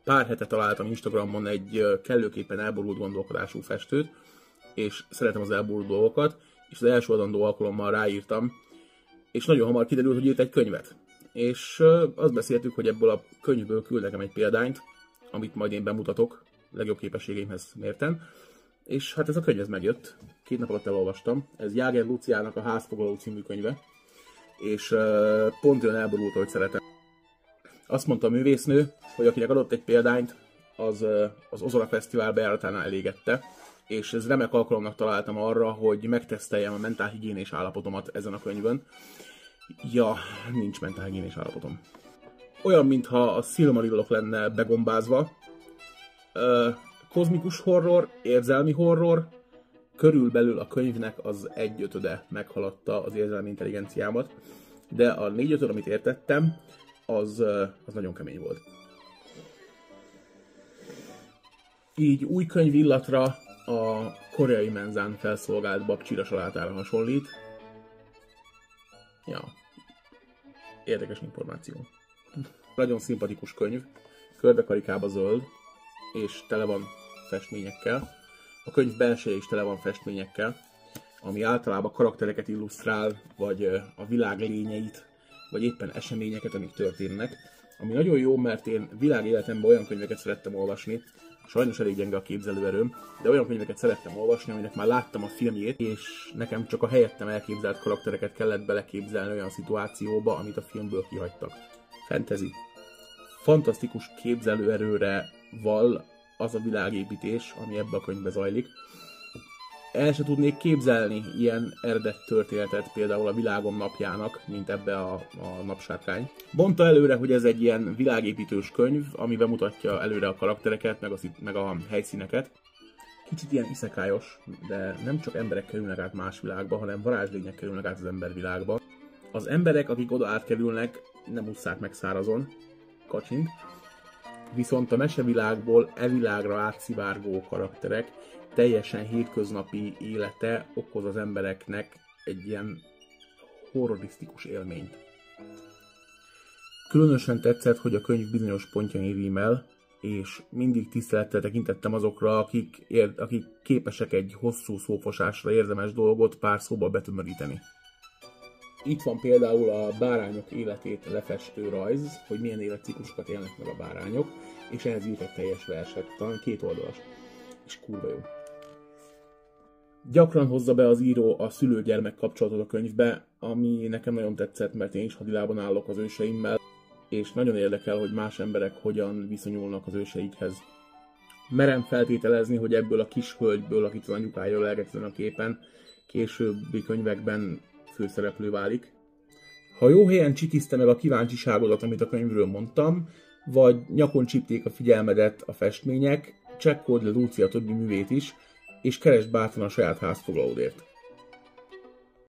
Pár hete találtam Instagramon egy kellőképpen elborult gondolkodású festőt, és szeretem az elborult dolgokat, és az első adandó alkalommal ráírtam, és nagyon hamar kiderült, hogy írt egy könyvet. És azt beszéltük, hogy ebből a könyvből küld nekem egy példányt, amit majd én bemutatok legjobb képességeimhez mérten. És hát ez a könyv ez megjött, 2 nap alatt elolvastam. Ez Jáger Luciának a Házfoglaló című könyve, és pont olyan elborult, hogy szeretem. Azt mondta a művésznő, hogy akinek adott egy példányt, az Ozora Fesztivál bejáratánál elégette, és ez remek alkalomnak találtam arra, hogy megteszteljem a mentálhigiénés állapotomat ezen a könyvön. Ja, nincs mentálhigiénés állapotom. Olyan, mintha a Silmarillok lenne begombázva. Kozmikus horror, érzelmi horror, körülbelül a könyvnek az 1/5 meghaladta az érzelmi intelligenciámat, de a 4/5, amit értettem, az nagyon kemény volt. Így új könyv illatra a koreai menzán felszolgált babcsira salátára hasonlít. Ja, érdekes információ. Nagyon szimpatikus könyv, körbekarikába zöld, és tele van festményekkel. A könyv belseje is tele van festményekkel, ami általában karaktereket illusztrál, vagy a világ lényeit, vagy éppen eseményeket, amik történnek. Ami nagyon jó, mert én világéletemben olyan könyveket szerettem olvasni, sajnos elég gyenge a képzelőerőm, de olyan könyveket szerettem olvasni, aminek már láttam a filmjét, és nekem csak a helyettem elképzelt karaktereket kellett beleképzelni olyan szituációba, amit a filmből kihagytak. Fantasy. Fantasztikus képzelőerőre val az a világépítés, ami ebbe a könyvbe zajlik. El se tudnék képzelni ilyen eredet történetet például a Világom napjának, mint ebbe a Napsárkány. Mondta előre, hogy ez egy ilyen világépítős könyv, ami bemutatja előre a karaktereket, meg a helyszíneket. Kicsit ilyen isekályos, de nem csak emberek kerülnek át más világba, hanem varázslények kerülnek át az embervilágba. Az emberek, akik oda átkerülnek, nem ússzák meg szárazon, kacsint. Viszont a mesevilágból világra átszivárgó karakterek teljesen hétköznapi élete okoz az embereknek egy ilyen horrorisztikus élményt. Különösen tetszett, hogy a könyv bizonyos pontjain rímel, és mindig tisztelettel tekintettem azokra, akik képesek egy hosszú szófosásra érdemes dolgot pár szóba betömöríteni. Itt van például a bárányok életét lefestő rajz, hogy milyen életciklusokat élnek meg a bárányok, és ehhez írt egy teljes verset, talán 2 oldalas, és kurva jó. Gyakran hozza be az író a szülő-gyermek kapcsolatot a könyvbe, ami nekem nagyon tetszett, mert én is hadilában állok az őseimmel, és nagyon érdekel, hogy más emberek hogyan viszonyulnak az őseikhez. Merem feltételezni, hogy ebből a kis hölgyből, akit az anyukája ölelgetően a képen, későbbi könyvekben főszereplő válik. Ha jó helyen csikizte meg a kíváncsiságodat, amit a könyvről mondtam, vagy nyakon csípték a figyelmedet a festmények, csekkold le Lucia többi művét is, és keresd bátran a saját házfoglalódért.